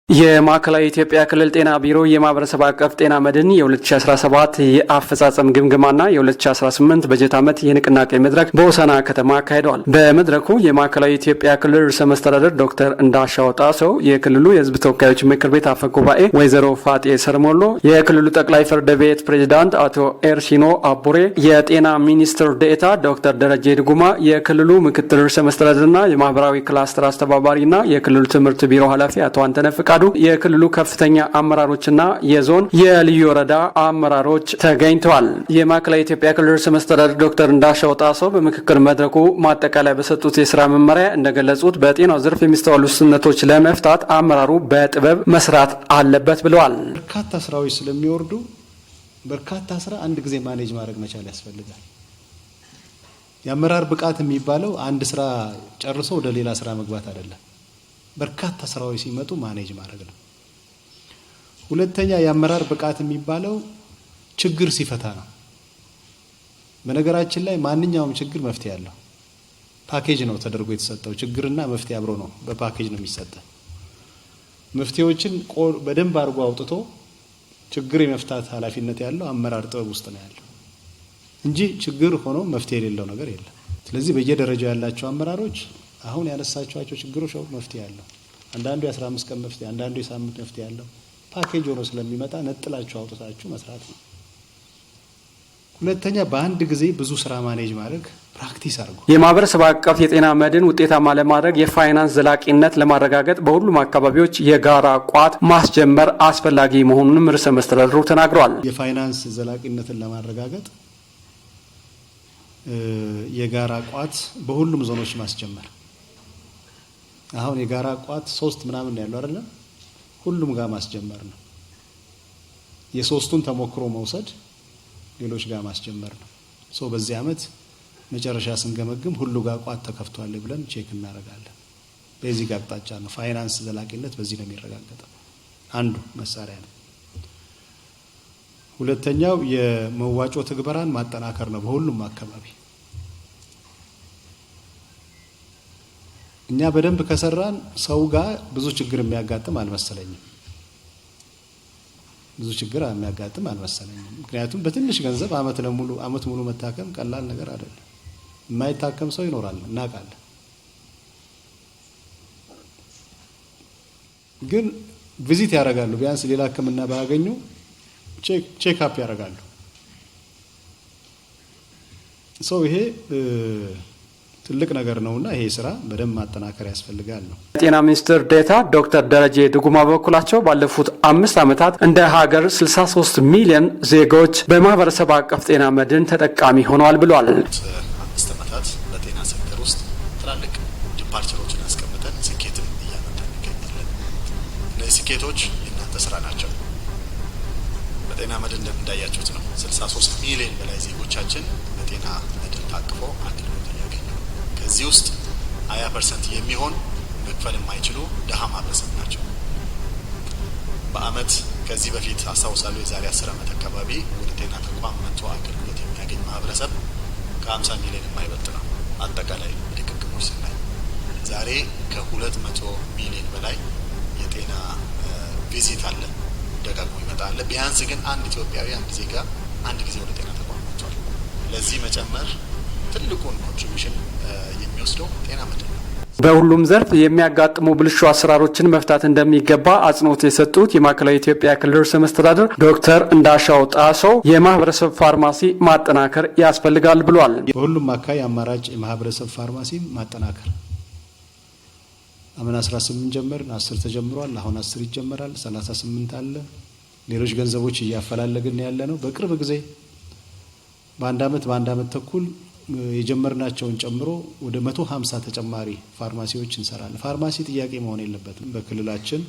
የማዕከላዊ ኢትዮጵያ ክልል ጤና ቢሮ የማህበረሰብ አቀፍ ጤና መድን የ2017 የአፈጻጸም ግምገማና የ2018 በጀት ዓመት የንቅናቄ መድረክ በሆሳዕና ከተማ አካሂደዋል። በመድረኩ የማዕከላዊ ኢትዮጵያ ክልል ርዕሰ መስተዳድር ዶክተር እንዳሻው ጣሰው፣ የክልሉ የሕዝብ ተወካዮች ምክር ቤት አፈ ጉባኤ ወይዘሮ ፋጤ ሰርሞሎ፣ የክልሉ ጠቅላይ ፍርድ ቤት ፕሬዝዳንት አቶ ኤርሲኖ አቡሬ፣ የጤና ሚኒስትር ዴኤታ ዶክተር ደረጀ ድጉማ፣ የክልሉ ምክትል ርዕሰ መስተዳድርና የማህበራዊ ክላስተር አስተባባሪና የክልሉ ትምህርት ቢሮ ኃላፊ አቶ አንተነህ ፍቃዱ፣ የክልሉ ከፍተኛ አመራሮችና የዞን የልዩ ወረዳ አመራሮች ተገኝተዋል። የማዕከላዊ ኢትዮጵያ ክልል ርዕሰ መስተዳድር ዶክተር እንዳሻው ጣሰው በምክክር መድረኩ ማጠቃለያ በሰጡት የስራ መመሪያ እንደገለጹት በጤናው ዘርፍ የሚስተዋሉ ውስንነቶች ለመፍታት አመራሩ በጥበብ መስራት አለበት ብለዋል። በርካታ ስራዎች ስለሚወርዱ በርካታ ስራ አንድ ጊዜ ማኔጅ ማድረግ መቻል ያስፈልጋል። የአመራር ብቃት የሚባለው አንድ ስራ ጨርሶ ወደ ሌላ ስራ መግባት አይደለም። በርካታ ስራዎች ሲመጡ ማኔጅ ማድረግ ነው። ሁለተኛ የአመራር ብቃት የሚባለው ችግር ሲፈታ ነው። በነገራችን ላይ ማንኛውም ችግር መፍትሄ ያለው ፓኬጅ ነው ተደርጎ የተሰጠው። ችግርና መፍትሄ አብሮ ነው በፓኬጅ ነው የሚሰጠው። መፍትሄዎችን በደንብ አድርጎ አውጥቶ ችግር የመፍታት ኃላፊነት ያለው አመራር ጥበብ ውስጥ ነው ያለው እንጂ ችግር ሆኖ መፍትሄ የሌለው ነገር የለም። ስለዚህ በየደረጃው ያላቸው አመራሮች አሁን ያነሳቸዋቸው ችግሮች መፍትሄ ያለው አንዳንዱ የ15 ቀን መፍትሄ፣ አንዳንዱ የሳምንት መፍትሄ ያለው ፓኬጅ ሆኖ ስለሚመጣ ነጥላችሁ አውጥታችሁ መስራት ነው። ሁለተኛ በአንድ ጊዜ ብዙ ስራ ማኔጅ ማድረግ ፕራክቲስ አድርጉ። የማህበረሰብ አቀፍ የጤና መድን ውጤታማ ለማድረግ የፋይናንስ ዘላቂነት ለማረጋገጥ በሁሉም አካባቢዎች የጋራ ቋት ማስጀመር አስፈላጊ መሆኑንም ርዕሰ መስተዳድሩ ተናግረዋል። የፋይናንስ ዘላቂነትን ለማረጋገጥ የጋራ ቋት በሁሉም ዞኖች ማስጀመር። አሁን የጋራ ቋት 3 ምናምን ያለው አይደለ? ሁሉም ጋር ማስጀመር ነው። የሶስቱን ተሞክሮ መውሰድ ሌሎች ጋር ማስጀመር ነው። በዚህ አመት መጨረሻ ስንገመግም ሁሉ ጋር ቋት ተከፍቷል ብለን ቼክ እናደርጋለን። በዚህ ጋር አቅጣጫ ነው ፋይናንስ ዘላቂነት በዚህ ነው የሚረጋገጠው። አንዱ መሳሪያ ነው። ሁለተኛው የመዋጮ ትግበራን ማጠናከር ነው በሁሉም አካባቢ። እኛ በደንብ ከሰራን ሰው ጋር ብዙ ችግር የሚያጋጥም አልመሰለኝም። ምክንያቱም በትንሽ ገንዘብ አመት ሙሉ መታከም ቀላል ነገር አይደለም። የማይታከም ሰው ይኖራል እናውቃለን። ግን ቪዚት ያደርጋሉ። ቢያንስ ሌላ ሕክምና ባያገኙ ቼክ አፕ ያደርጋሉ። ይሄ ትልቅ ነገር ነውና ይሄ ስራ በደንብ ማጠናከር ያስፈልጋል ነው። የጤና ሚኒስትር ዴኤታ ዶክተር ደረጀ ድጉማ በበኩላቸው ባለፉት 5 ዓመታት እንደ ሀገር 63 ሚሊዮን ዜጎች በማህበረሰብ አቀፍ ጤና መድን ተጠቃሚ ሆነዋል ብለዋል። 5 ዓመታት በጤና ሴክተር ውስጥ ትላልቅ ዲፓርቸሮችን አስቀምጠን ስኬትን እያመጣን እንገኛለን። እነዚህ ስኬቶች የእናንተ ስራ ናቸው። በጤና መድን እንደምንዳያችሁት ነው 63 ሚሊዮን በላይ ዜጎቻችን በጤና መድን ታቅፈው አገልግሎት እያገኙ ነው። ከዚህ ውስጥ 20% የሚሆን መክፈል የማይችሉ ድሃ ማህበረሰብ ናቸው። በአመት ከዚህ በፊት አስታውሳለሁ የዛሬ 10 ዓመት አካባቢ ወደ ጤና ተቋም መጥቶ አገልግሎት የሚያገኝ ማህበረሰብ ከ50 ሚሊዮን የማይበልጥ ነው። አጠቃላይ ድግግሞች ስናይ ዛሬ ከ200 ሚሊዮን በላይ የጤና ቪዚት አለ፣ ደጋግሞ ይመጣል። ቢያንስ ግን አንድ ኢትዮጵያዊ አንድ ዜጋ አንድ ጊዜ ወደ ጤና ተቋም መጥቷል። ለዚህ መጨመር ትልቁን ኮንትሪቢዩሽን የሚወስደው ጤና መድን ነው። በሁሉም ዘርፍ የሚያጋጥሙ ብልሹ አሰራሮችን መፍታት እንደሚገባ አጽንኦት የሰጡት የማዕከላዊ ኢትዮጵያ ክልል ርዕሰ መስተዳድር ዶክተር እንዳሻው ጣሰው የማህበረሰብ ፋርማሲ ማጠናከር ያስፈልጋል ብሏል። በሁሉም አካባቢ አማራጭ የማህበረሰብ ፋርማሲ ማጠናከር አመና 18 ጀመርን፣ 10 ተጀምሯል። አሁን 10 ይጀመራል፣ 38 አለ። ሌሎች ገንዘቦች እያፈላለግን ያለ ነው። በቅርብ ጊዜ በአንድ አመት ተኩል የጀመርናቸውን ጨምሮ ወደ 150 ተጨማሪ ፋርማሲዎች እንሰራለን። ፋርማሲ ጥያቄ መሆን የለበትም። በክልላችን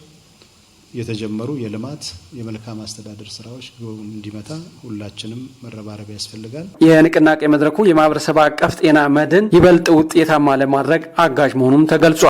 የተጀመሩ የልማት የመልካም አስተዳደር ስራዎች እንዲመታ ሁላችንም መረባረብ ያስፈልጋል። የንቅናቄ መድረኩ የማህበረሰብ አቀፍ ጤና መድን ይበልጥ ውጤታማ ለማድረግ አጋዥ መሆኑም ተገልጿል።